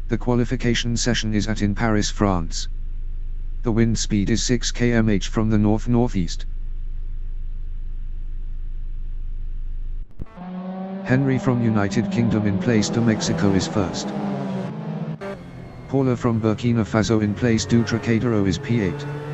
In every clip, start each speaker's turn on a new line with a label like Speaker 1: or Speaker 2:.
Speaker 1: The qualification session is at in Paris, France. The wind speed is 6 km/h from the north-northeast. Henry from United Kingdom in place to Mexico is first. Paula from Burkina Faso in place to Trocadero is P8.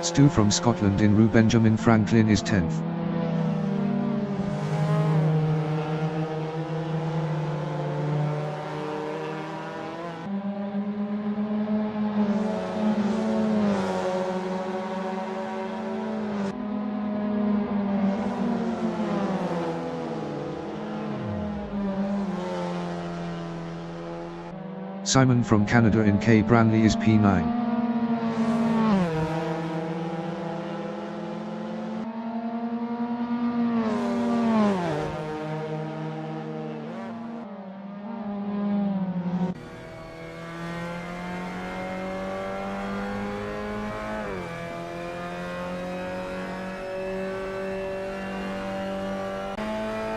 Speaker 1: Stu from Scotland in Rue Benjamin Franklin is 10th. Simon from Canada in K. Branley is P9.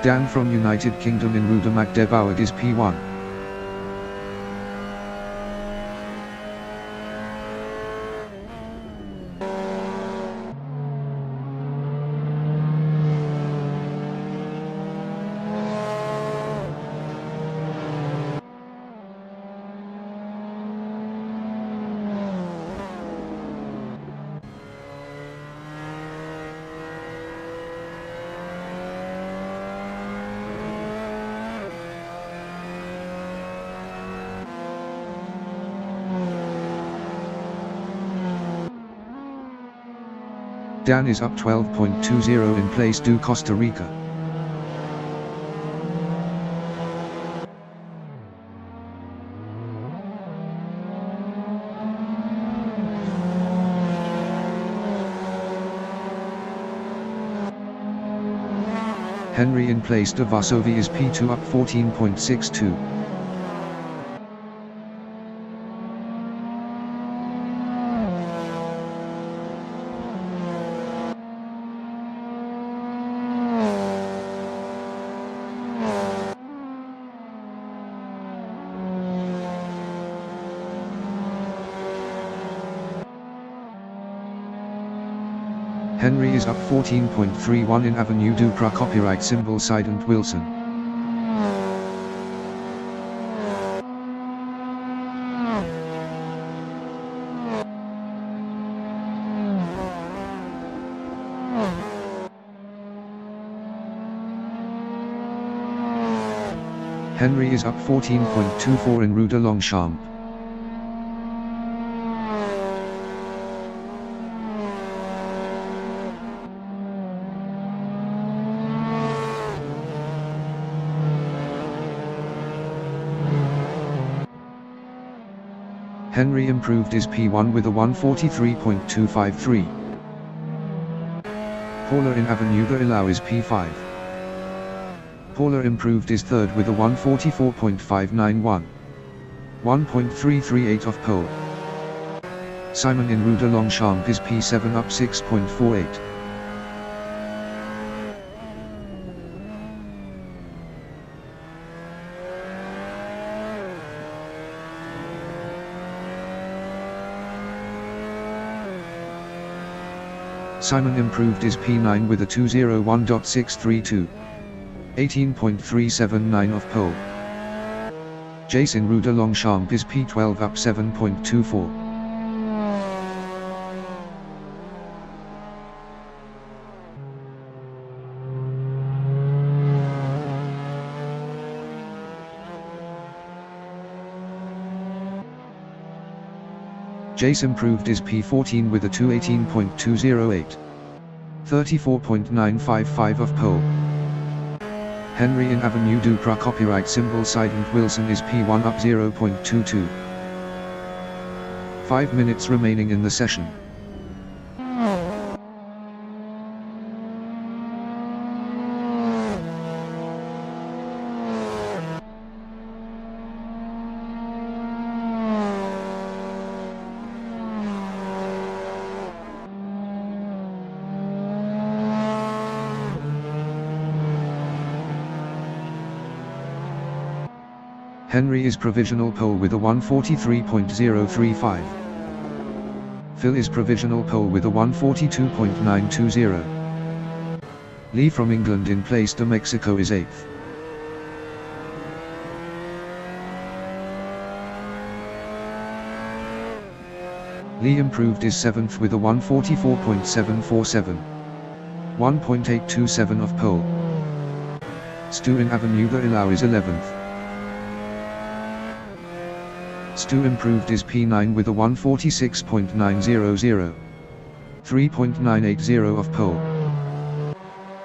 Speaker 1: Dan from United Kingdom in Rue de Magdebourg is P1. Dan is up 12.20 in place to Costa Rica. Henry in place to Varsovie is P2 up 14.62. Henry is up 14.31 in Avenue Duprat copyright symbol Sident Wilson. Henry is up 14.24 in Rue de Longchamp. Henry improved his P1 with a 143.253. Paula in Avenue de Ilau is P5. Paula improved his third with a 144.591. 1.338 off pole. Simon in Rue de Longchamp is P7 up 6.48. Simon improved his P9 with a 201.632. 18.379 off pole. Jason Rue de Longchamp is P12 up 7.24. Jace improved his P14 with a 218.208. 34.955 off pole. Henry in Avenue Duprat copyright symbol Sident Wilson is P1 up 0.22. 5 minutes remaining in the session. Henry is provisional pole with a 143.035. Phil is provisional pole with a 142.920. Lee from England in place to Mexico is 8th. Lee improved is 7th with a 144.747. 1.827 of pole. Stu in Avenue de Ilau is 11th. Stu improved is P9 with a 146.900. 3.980 of pole.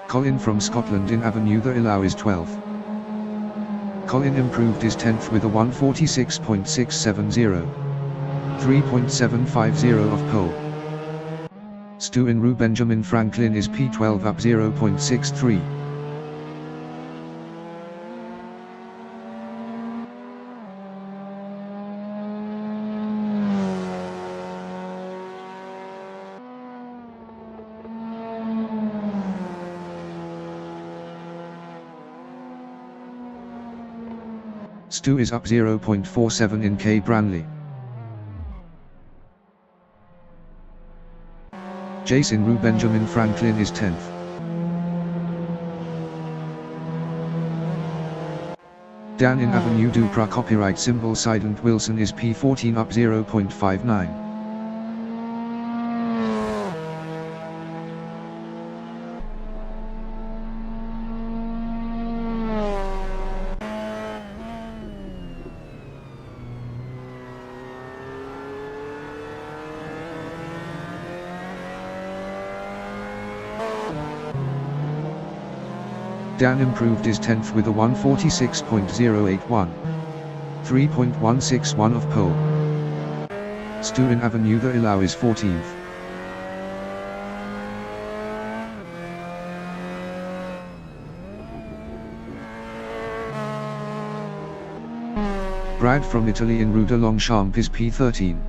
Speaker 1: Colin from Scotland in Avenue de Ilau is 12th. Colin improved is 10th with a 146.670. 3.750 of pole. Stu in Rue Benjamin Franklin is P12 up 0.63. Stu is up 0.47 in K. Branley. Jason Rue Benjamin Franklin is 10th. Dan in Avenue du Prat copyright symbol Silent Wilson is P14 up 0.59. Dan improved is 10th with a 146.081. 3.161 of pole. Stu in Avenue de Ilau is 14th. Brad from Italy in Rue de Longchamp is P13.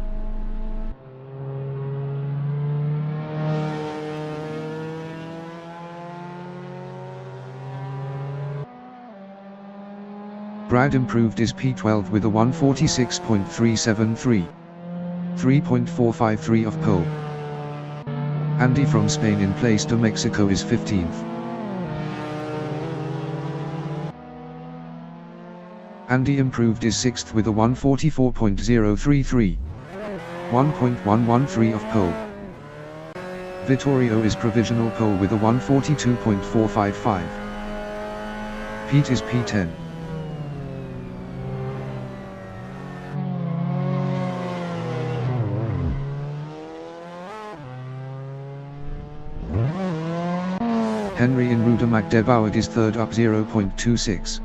Speaker 1: Brad improved is P12 with a 146.373. 3.453 of pole. Andy from Spain in place to Mexico is 15th. Andy improved is 6th with a 144.033. 1.113 of pole. Vittorio is provisional pole with a 142.455. Pete is P10. Henry in Rue de Magdebourg is 3rd up 0.26.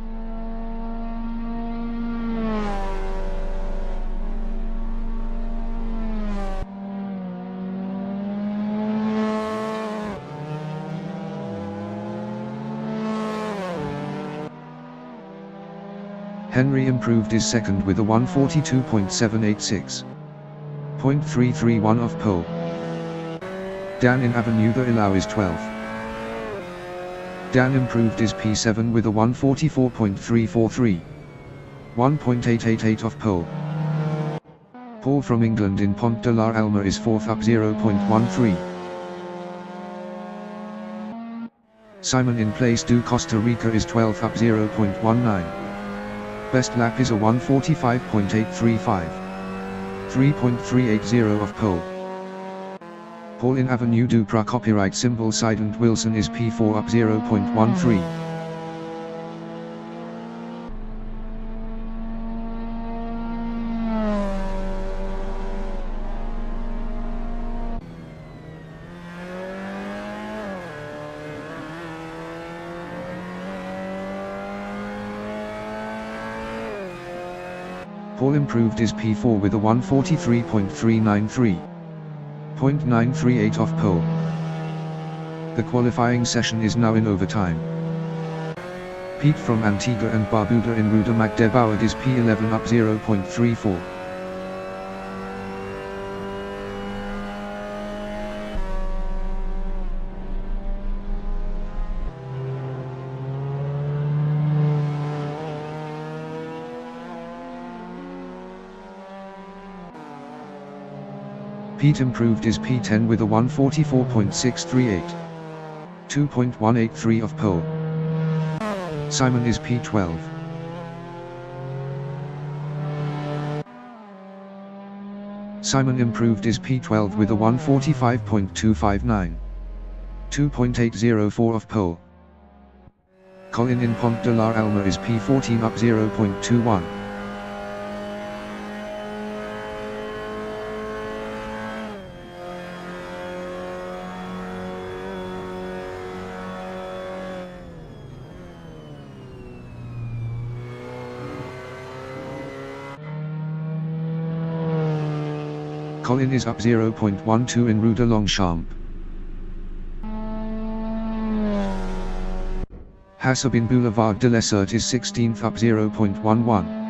Speaker 1: Henry improved is 2nd with a 142.786. 0.331 of pole. Dan in Avenue de Ilau is 12th. Dan improved is P7 with a 144.343. 1.888 of pole. Paul from England in Pont de la Alma is 4th up 0.13. Simon in place du Costa Rica is 12th up 0.19. Best lap is a 145.835. 3.380 of pole. Paul in Avenue du Prat copyright symbol Silent Wilson is P4 up 0.13. Paul improved is P4 with a 143.393. 0.938 off pole. The qualifying session is now in overtime. Pete from Antigua and Barbuda in Rue de Magdebourg is P11 up 0.34. Pete improved is P10 with a 144.638. 2.183 off pole. Simon is P12. Simon improved is P12 with a 145.259. 2.804 off pole. Colin in Pont de la Alma is P14 up 0.21. Colin is up 0.12 in Rue de Longchamp. Hassab in Boulevard de l'Essert is 16th up 0.11.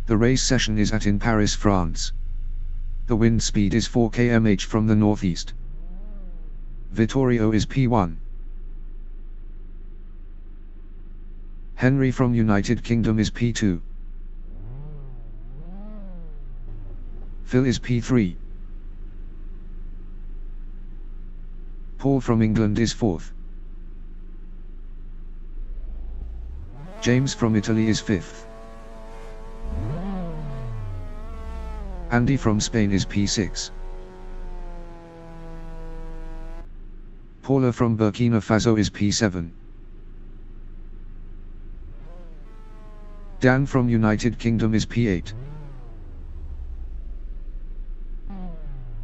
Speaker 1: The race session is at in Paris, France. The wind speed is 4 km/h from the northeast. Vittorio is P1. Henry from United Kingdom is P2. Phil is P3. Paul from England is 4th. James from Italy is 5th. Andy from Spain is P6. Paula from Burkina Faso is P7. Dan from United Kingdom is P8.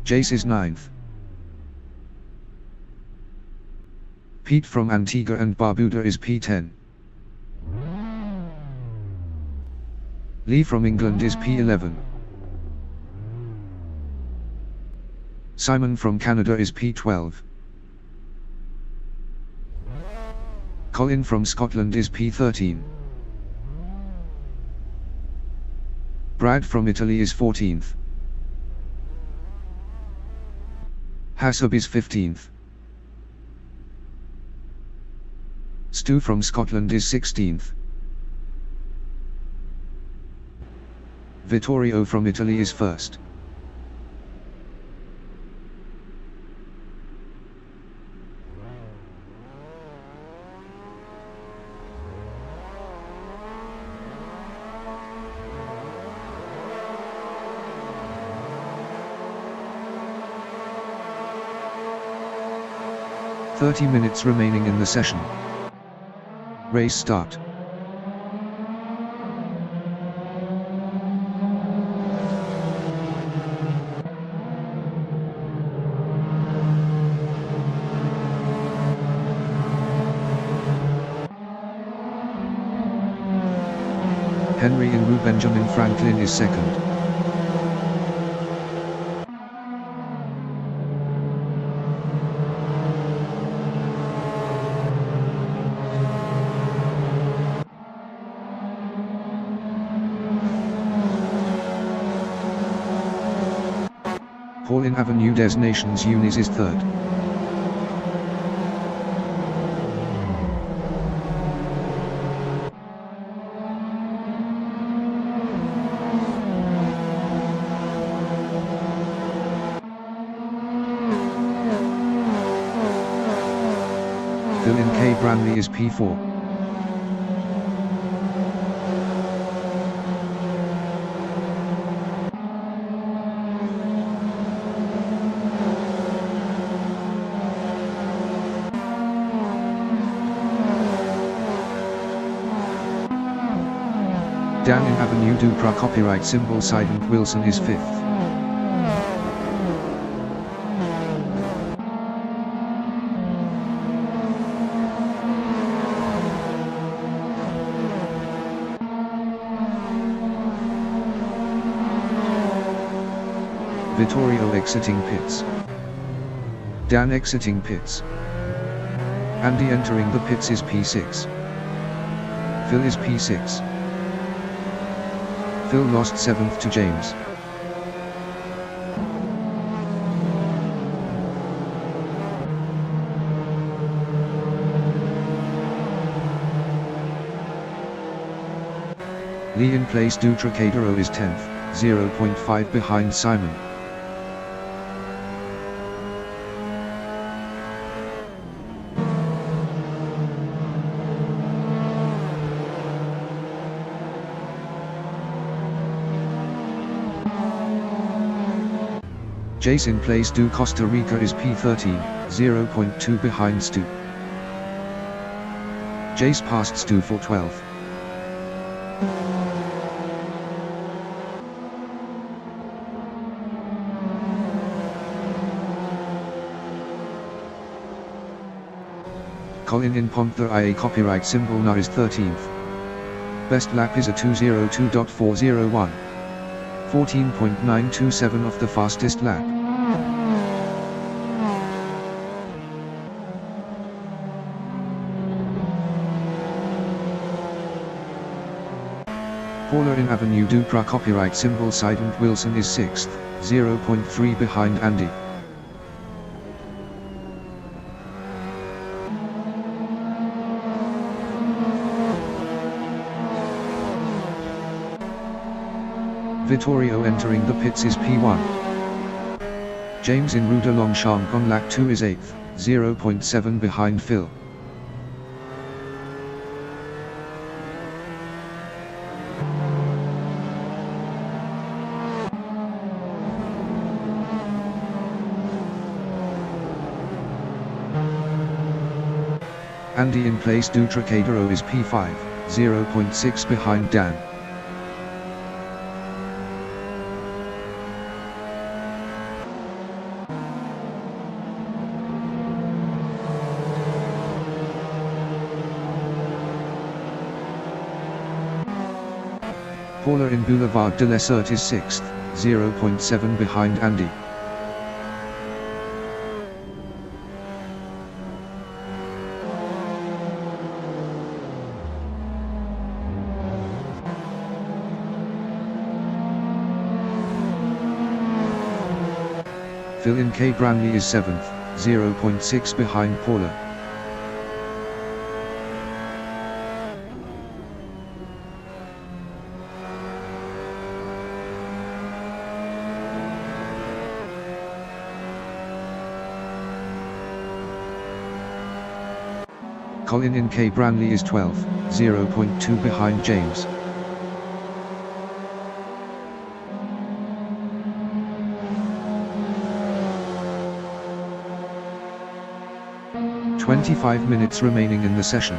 Speaker 1: Jace is 9th. Pete from Antigua and Barbuda is P10. Lee from England is P11. Simon from Canada is P12. Colin from Scotland is P13. Brad from Italy is 14th. Hassab is 15th. Stu from Scotland is 16th. Vittorio from Italy is 1st. "30 minutes remaining in the session. Race start." Henry Inru Benjamin Franklin is 2nd. Pauline Avenue Des Nations Unis is 3rd. Dylan K. Branley is P4. Dan in Avenue Dupra copyright symbol Silent Wilson is 5th. Vittorio exiting pits. Dan exiting pits. Andy entering the pits is P6. Phil is P6. Phil lost 7th to James. Lee in place Dutracadero is 10th, 0.5 behind Simon. Jace in place Do Costa Rica is P13, 0.2 behind Stu. Jace passed Stu for 12th. Colin in Pont the IA copyright symbol NA is 13th. Best lap is a 202.401. 14.927 of the fastest lap. Paula in Avenue Dupra copyright symbol Silent Wilson is 6th, 0.3 behind Andy. Vittorio entering the pits is P1. James in Rue de Longchamp on lap 2 is 8th, 0.7 behind Phil. Andy in place. Dutracadero is P5, 0.6 behind Dan. Paula in Boulevard de l'Essert is 6th, 0.7 behind Andy. Phil in K. Branley is 7th, 0.6 behind Paula. Colin in K. Branley is 12th, 0.2 behind James. "25 minutes remaining in the session."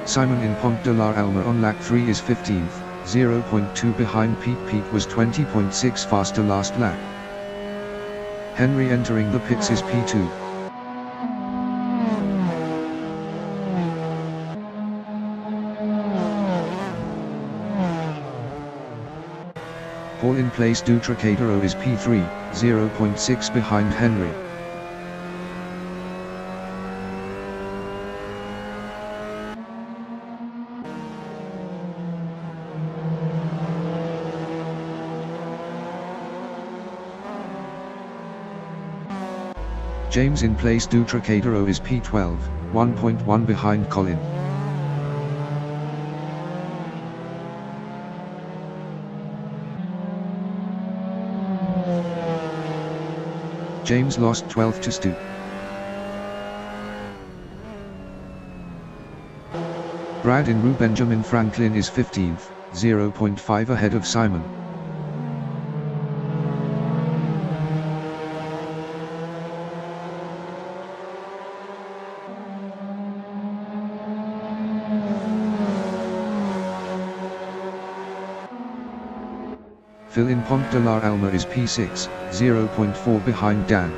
Speaker 1: Simon in Pont de la Alma on lap 3 is 15th, 0.2 behind Pete. Pete was 20.6 faster last lap. Henry entering the pits is P2. Paul in place. Dutracadero is P3, 0.6 behind Henry. James in place. Dutracadero is P12, 1.1 behind Colin. James lost 12th to Stu. Brad in Rue Benjamin Franklin is 15th, 0.5 ahead of Simon. Phil in Pont de la Alma is P6, 0.4 behind Dan.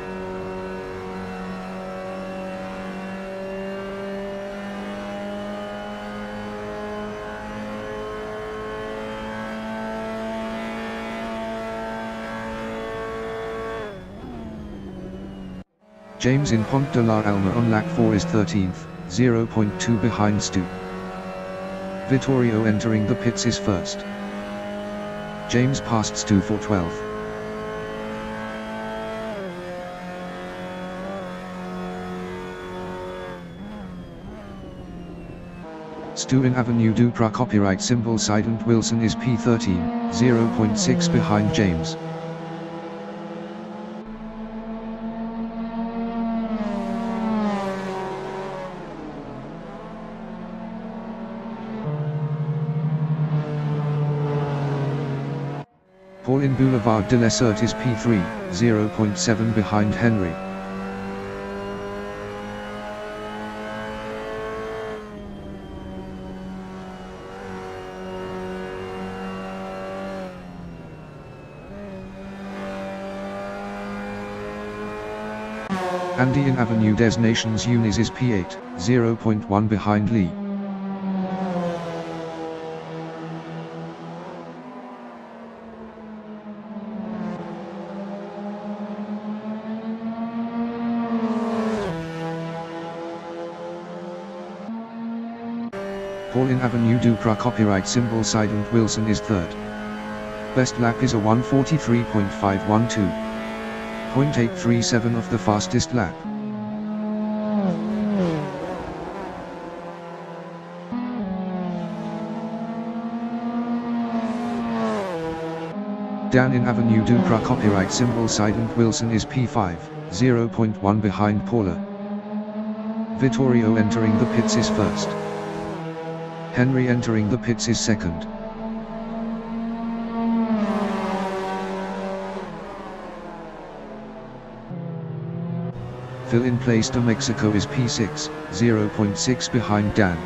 Speaker 1: James in Pont de la Alma on lap 4 is 13th, 0.2 behind Stu. Vittorio entering the pits is first. James passed Stu for 12th. Stu in Avenue Duprat copyright symbol Sident Wilson is P13, 0.6 behind James. Paul in Boulevard de l'Essert is P3, 0.7 behind Henry. Andy in Avenue des Nations Unis is P8, 0.1 behind Lee. Paul in Avenue Duprat copyright symbol Sident Wilson is third. Best lap is a 1:43.512. 0.837 of the fastest lap. Dan in Avenue Duprat copyright symbol Sident Wilson is P5, 0.1 behind Paula. Vittorio entering the pits is first. Henry entering the pits is second. Phil in place to Mexico is P6, 0.6 behind Dan.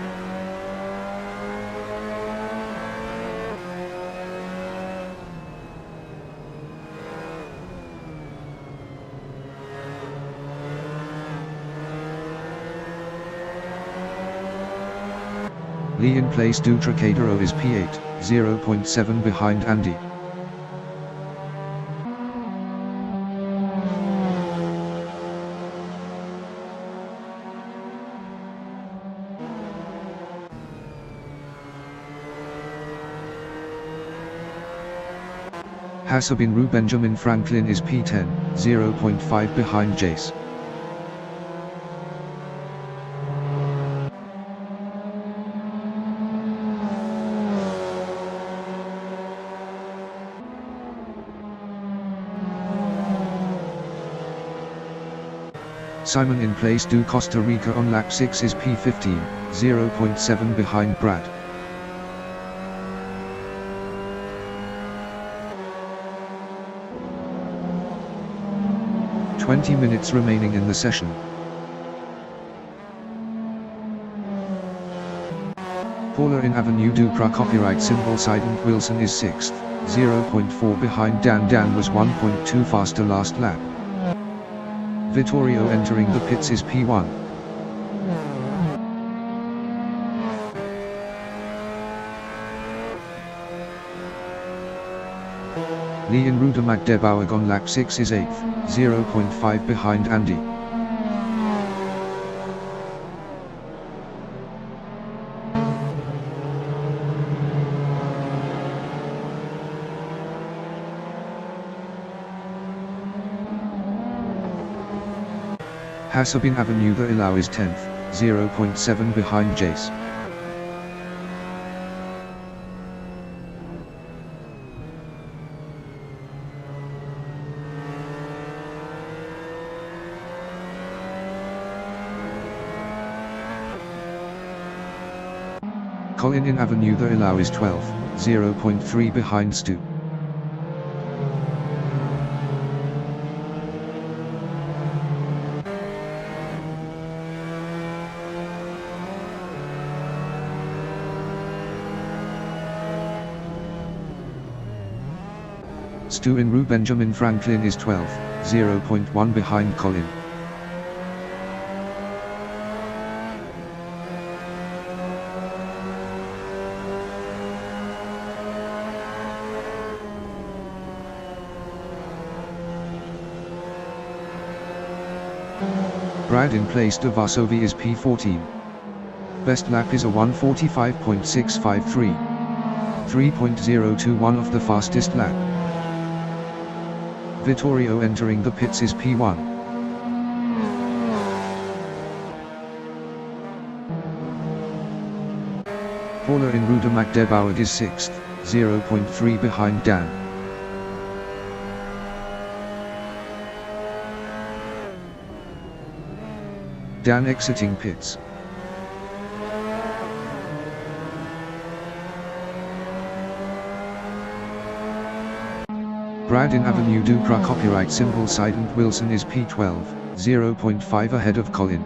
Speaker 1: Lee in place to Trocadero is P8, 0.7 behind Andy. Hassab in Rue Benjamin Franklin is P10, 0.5 behind Jace. Simon in place to Costa Rica on lap 6 is P15, 0.7 behind Brad. "20 minutes remaining in the session. Paula in Avenue Ducra copyright symbol Sident Wilson is 6th, 0.4 behind Dan. Dan was 1.2 faster last lap. Vittorio entering the pits is P1. Lee in Rue de Magdebourg on lap 6 is 8th, 0.5 behind Andy. Hassab in Avenue de Ilau is 10th, 0.7 behind Jace. Colin in Avenue de Ilau is 12th, 0.3 behind Stu. Stu in Rue Benjamin Franklin is 12th, 0.1 behind Colin. Brad in place to Varsovie is P14. Best lap is a 1:45.653. 3.021 of the fastest lap. Vittorio entering the pits is P1. Paula in Rue de Magdebourg is 6th, 0.3 behind Dan. Dan exiting pits. Brad in Avenue Ducra copyright symbol Sident Wilson is P12, 0.5 ahead of Colin.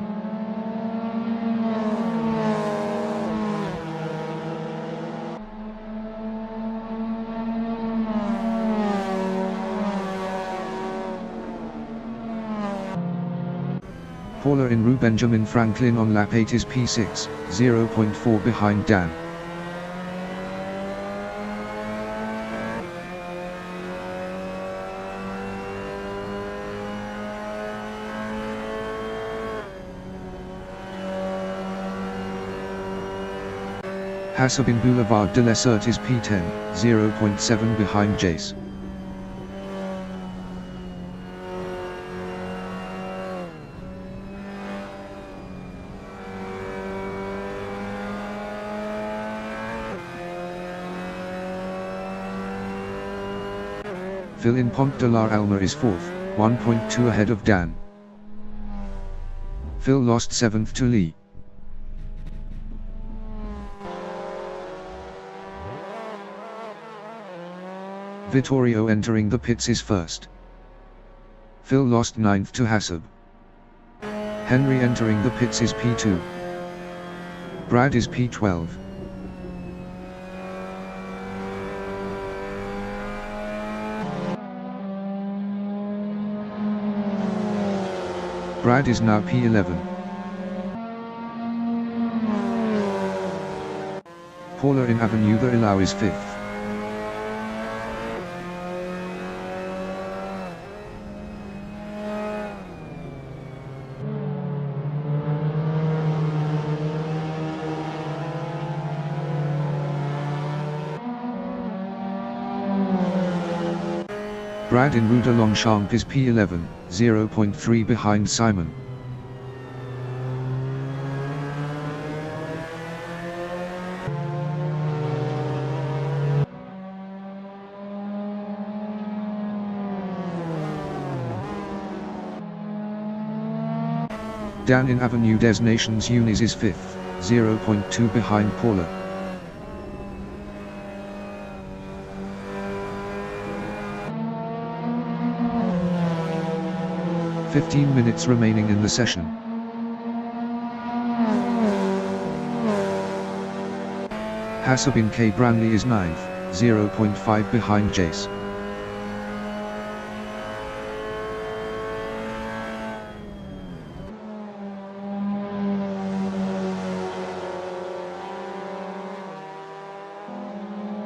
Speaker 1: Paula in Rue Benjamin Franklin on lap 8 is P6, 0.4 behind Dan. Hassab in Boulevard de l'Essert is P10, 0.7 behind Jace. Phil in Pont de la Alma is 4th, 1.2 ahead of Dan. Phil lost 7th to Lee. Vittorio entering the pits is 1st. Phil lost 9th to Hassab. Henry entering the pits is P2. Brad is P12. Brad is now P11. Paula in Avenue the Allow is 5th. Brad in Rue de Longchamp is P11, 0.3 behind Simon. Dan in Avenue des Nations Unis is 5th, 0.2 behind Paula. "15 minutes remaining in the session. Hassab in K. Branley is 9th, 0.5 behind Jace.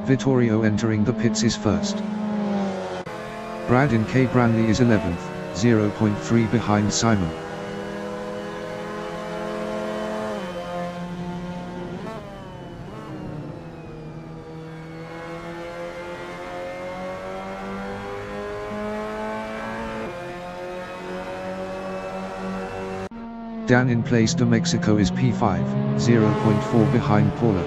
Speaker 1: Vittorio entering the pits is 1st. Brad in K. Branley is 11th, 0.3 behind Simon. Dan in Place de Mexico is P5, 0.4 behind Paula.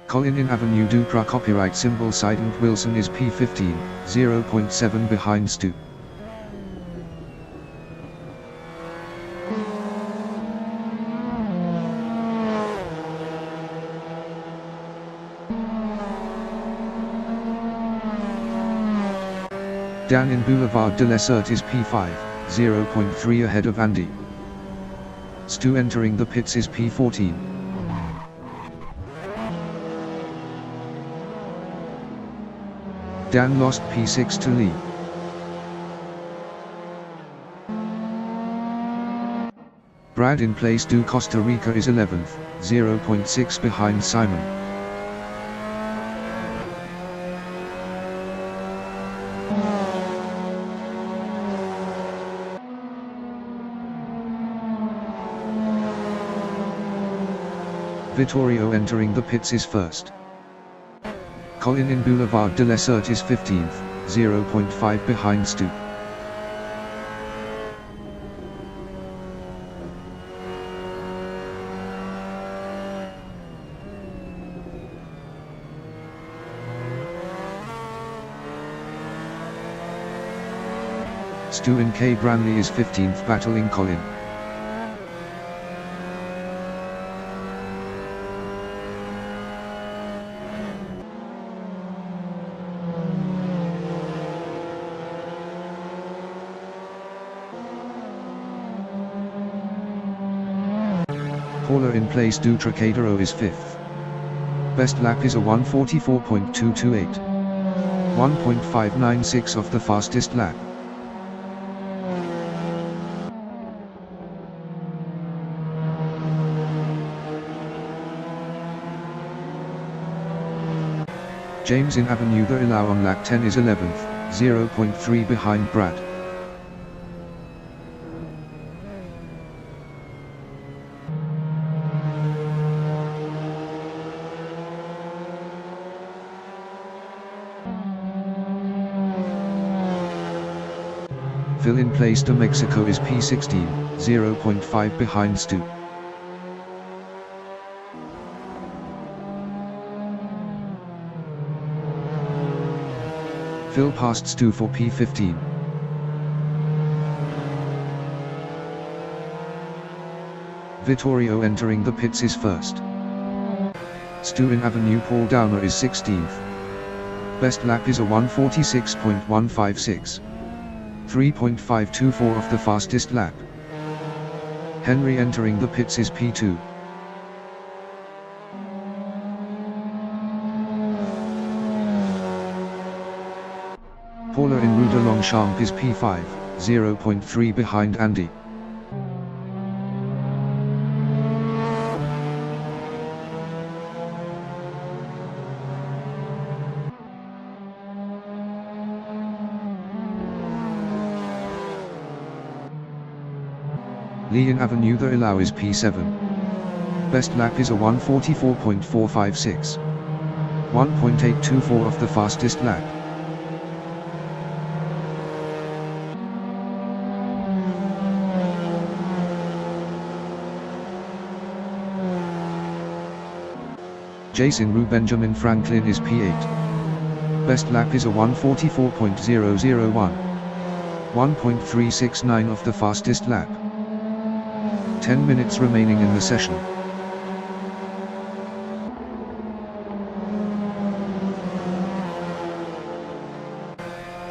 Speaker 1: Colin in Avenue Ducra copyright symbol Sident Wilson is P15, 0.7 behind Stu. Dan in Boulevard de l'Essert is P5, 0.3 ahead of Andy. Stu entering the pits is P14. Dan lost P6 to Lee. Brad in Place du Costa Rica is 11th, 0.6 behind Simon. Vittorio entering the pits is 1st. Colin in Boulevard de l'Essert is 15th, 0.5 behind Stu. Stu in K. Branley is 15th battling Colin. Paula in Place du Trocadero is 5th. Best lap is a 1:44.228. 1.596 of the fastest lap. James in Avenue the Allow on lap 10 is 11th, 0.3 behind Brad. Phil in Place de Mexico is P16, 0.5 behind Stu. Phil passed Stu for P15. Vittorio entering the pits is first. Stu in Avenue Paul Downer is 16th. Best lap is a 1:46.156. 3.524 of the fastest lap. Henry entering the pits is P2. Paula in Rue de Longchamp is P5, 0.3 behind Andy. Lee in Avenue the Ilau is P7. Best lap is a 1:44.456. 1.824 of the fastest lap. Jason Rue Benjamin Franklin is P8. Best lap is a 1:44.001. 1.369 of the fastest lap. 10 minutes remaining in the session.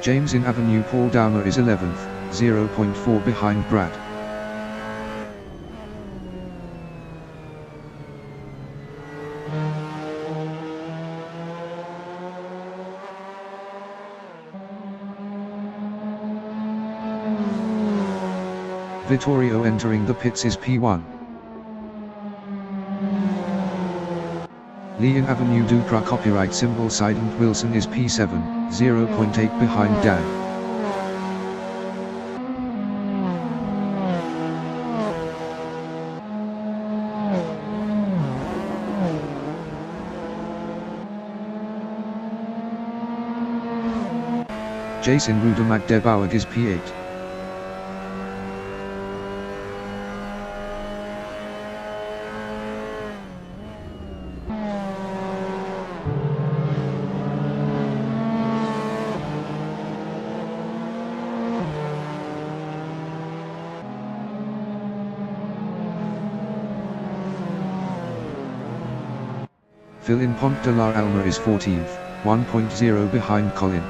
Speaker 1: James in Avenue Paul Downer is 11th, 0.4 behind Brad. Vittorio entering the pits is P1. Lee in Avenue Ducra copyright symbol Silent Wilson is P7, 0.8 behind Dan. Jason Rue de Magdebauer is P8. Phil in Pont de la Alma is 14th, 1.0 behind Colin.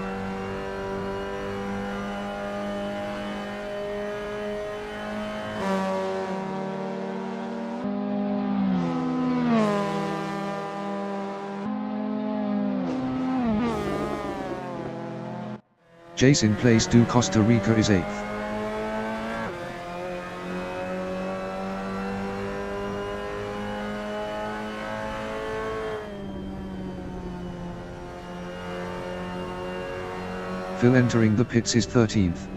Speaker 1: Jason Place do Costa Rica is 8th. Phil entering the pits is 13th.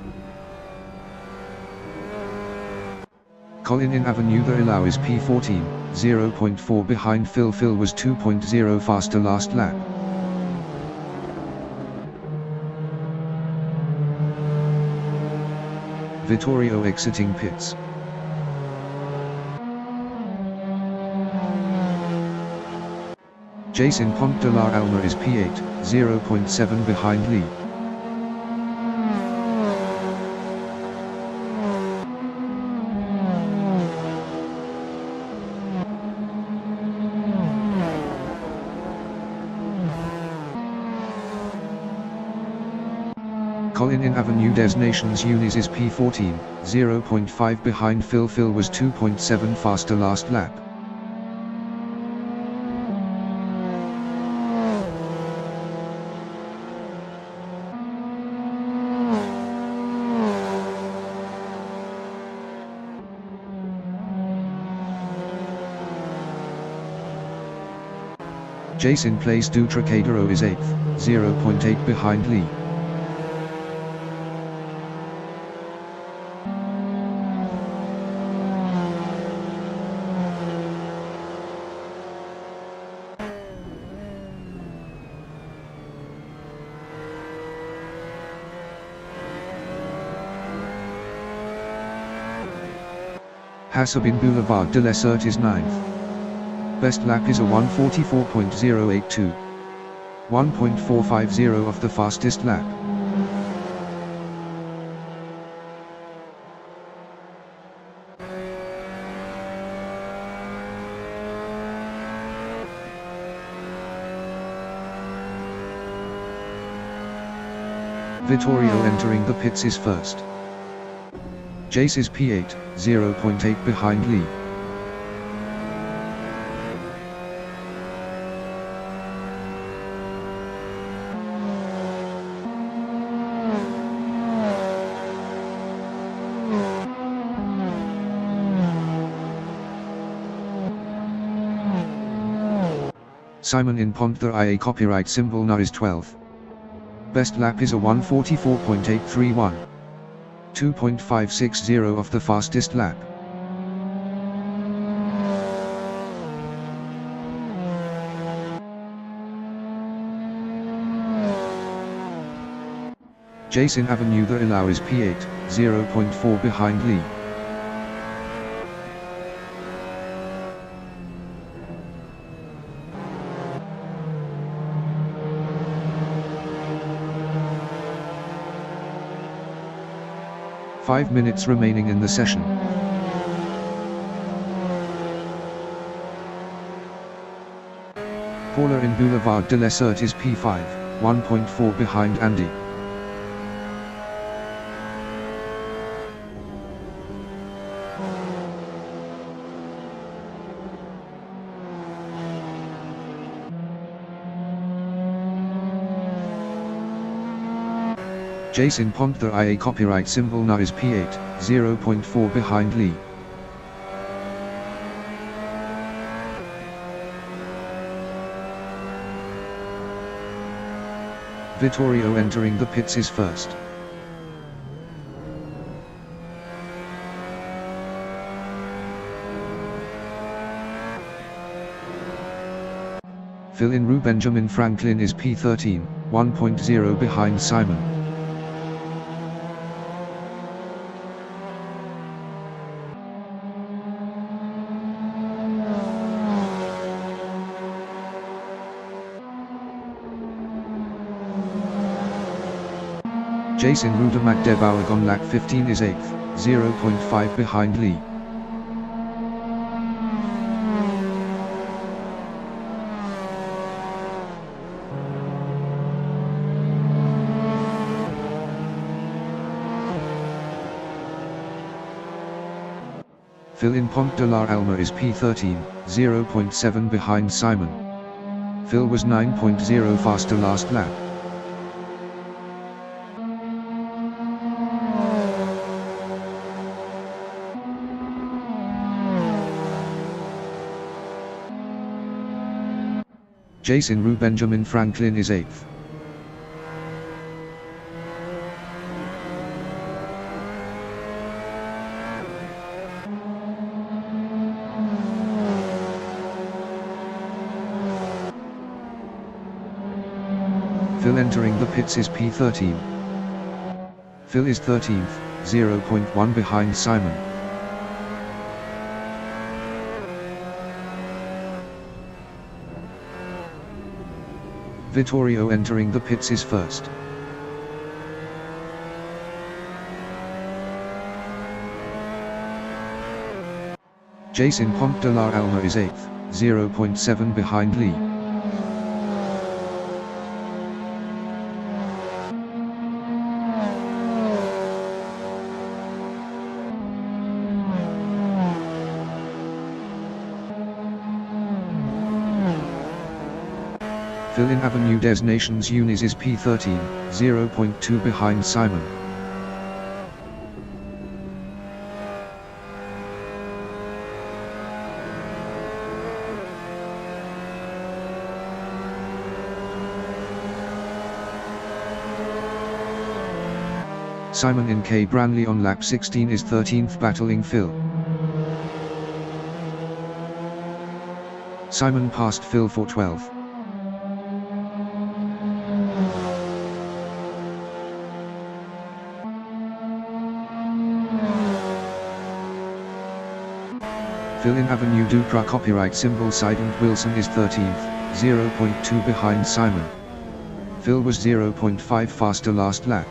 Speaker 1: Colin in Avenue the Ilau is P14, 0.4 behind Phil. Phil was 2.0 faster last lap. Vittorio exiting pits. Jason Pont de la Alma is P8, 0.7 behind Lee. Colin in Avenue des Nations Unis is P14, 0.5 behind Phil. Phil was 2.7 faster last lap. Jason Place do Trocadero is 8th, 0.8 behind Lee. Hassabin Boulevard de l'Essert is 9th. Best lap is a 1:44.082. 1.450 of the fastest lap. Vittorio entering the pits is first. Jace is P8, 0.8 behind Lee. Simon in Pont the IA copyright symbol now is 12th. Best lap is a 144.831. 2.560 of the fastest lap. Jason Avenue the Ilau is P8, 0.4 behind Lee. Five minutes remaining in the session. Paula in Boulevard de l'Essert is P5, 1.4 behind Andy. Jason Pont the IA copyright symbol now is P8, 0.4 behind Lee. Vittorio entering the pits is first. Phil in Rue Benjamin Franklin is P13, 1.0 behind Simon. Jason Rue de Magdebauer on lap 15 is 8th, 0.5 behind Lee. Phil in Pont de la Alma is P13, 0.7 behind Simon. Phil was 9.0 faster last lap. Jason Rue Benjamin Franklin is 8th. Phil entering the pits is P13. Phil is 13th, 0.1 behind Simon. Vittorio entering the pits is first. Jason Pont de la Alma is 8th, 0.7 behind Lee. Phil in Avenue des Nations Unis is P13, 0.2 behind Simon. Simon in K. Branley on lap 16 is 13th battling Phil. Simon passed Phil for 12th. Phil in Avenue Ducra copyright symbol Sident Wilson is 13th, 0.2 behind Simon. Phil was 0.5 faster last lap.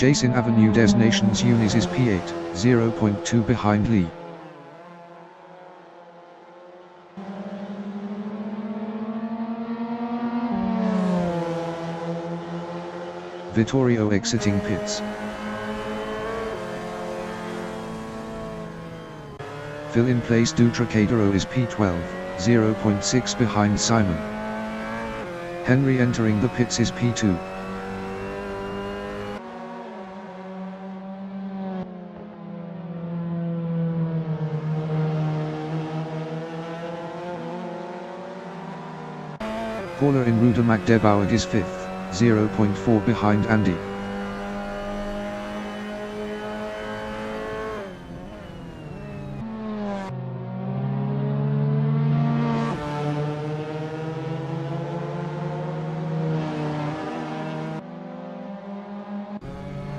Speaker 1: Jason Avenue Des Nations Unis is P8, 0.2 behind Lee. Vittorio exiting pits. Fill in place Dutracadero is P12, 0.6 behind Simon. Henry entering the pits is P2. Paula in Ruta Magdebauer is 5th, 0.4 behind Andy.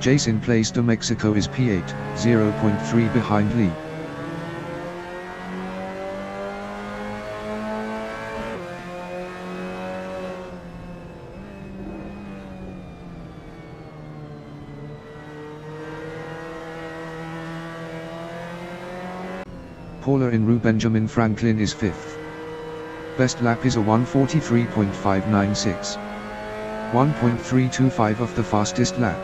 Speaker 1: Jason Place de Mexico is P8, 0.3 behind Lee. Paula in Rue Benjamin Franklin is 5th. Best lap is a 1:43.596. 1.325 of the fastest lap.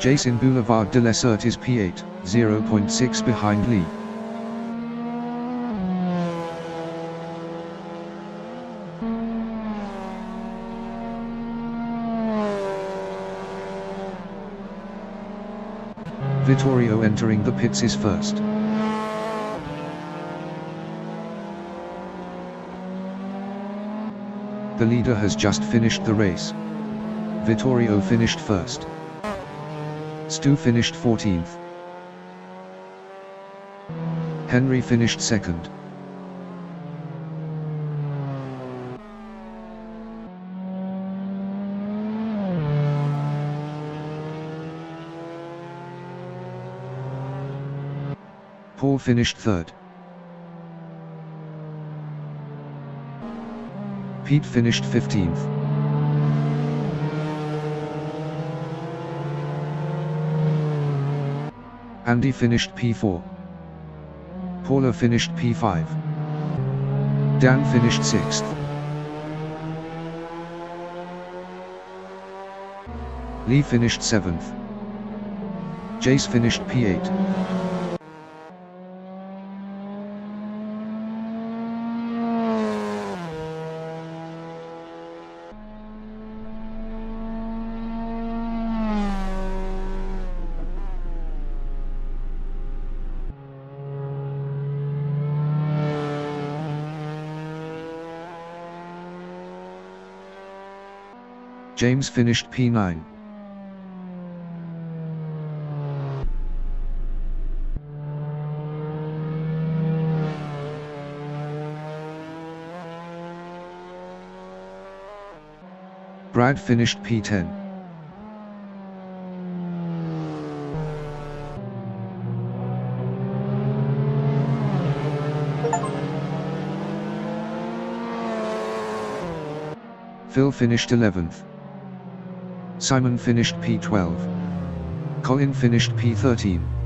Speaker 1: Jason Boulevard de l'Essert is P8, 0.6 behind Lee. Vittorio entering the pits is first. The leader has just finished the race. Vittorio finished first. Stu finished 14th. Henry finished second. Paul finished third. Pete finished 15th. Andy finished P4. Paula finished P5. Dan finished 6th. Lee finished 7th. Jace finished P8. James finished P9. Brad finished P10. Phil finished 11th. Simon finished P12. Colin finished P13.